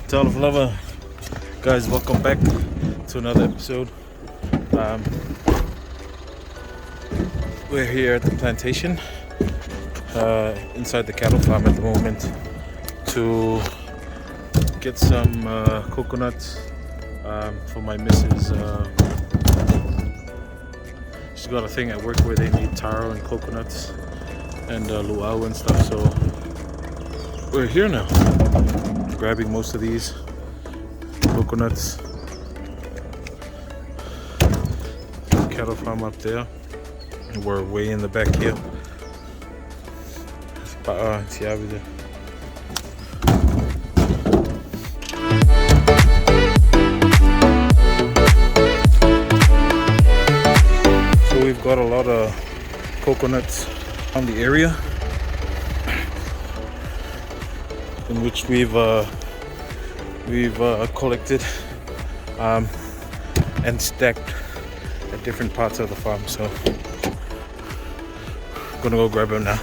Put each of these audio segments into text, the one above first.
Taro lover, guys, welcome back to another episode. We're here at the plantation, inside the cattle farm at the moment, to get some coconuts for my missus. She's got a thing at work where they need taro and coconuts and luau and stuff, so we're here now, grabbing most of these coconuts. Cattle farm up there. We're way in the back here. So we've got a lot of coconuts on the area in which we've collected and stacked at different parts of the farm. So I'm gonna go grab them now.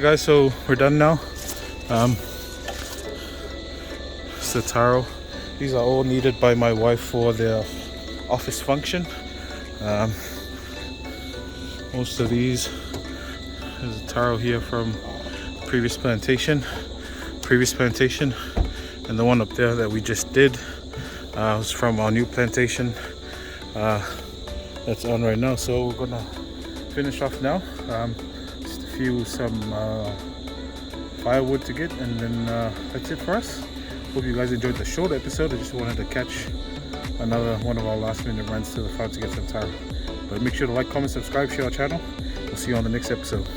Alright guys, so we're done now. It's the taro. These are all needed by my wife for their office function. Most of these, there's a taro here from previous plantation, and the one up there that we just did was from our new plantation that's on right now. So we're gonna finish off now. Just some firewood to get, and then that's it for us. Hope you guys enjoyed the short episode. I just wanted to catch another one of our last minute runs to the farm to get some taro. But make sure to like, comment, subscribe, share our channel. We'll see you on the next episode.